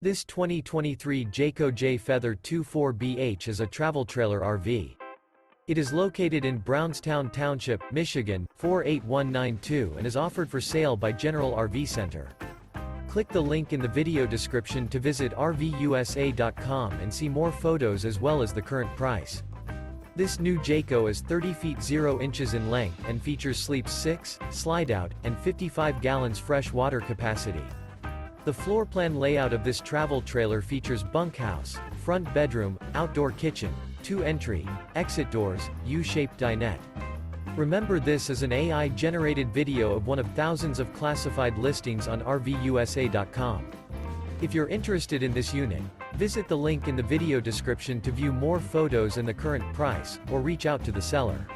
This 2023 Jayco Jay Feather 24BH is a travel trailer RV. It is located in Brownstown Township, Michigan, 48192 and is offered for sale by General RV Center. Click the link in the video description to visit RVUSA.com and see more photos as well as the current price. This new Jayco is 30 feet 0 inches in length and features sleeps 6, slide-out, and 55 gallons fresh water capacity. The floor plan layout of this travel trailer features bunkhouse, front bedroom, outdoor kitchen, 2 entry, exit doors, U-shaped dinette. Remember, this is an AI-generated video of one of thousands of classified listings on RVUSA.com. If you're interested in this unit, visit the link in the video description to view more photos and the current price, or reach out to the seller.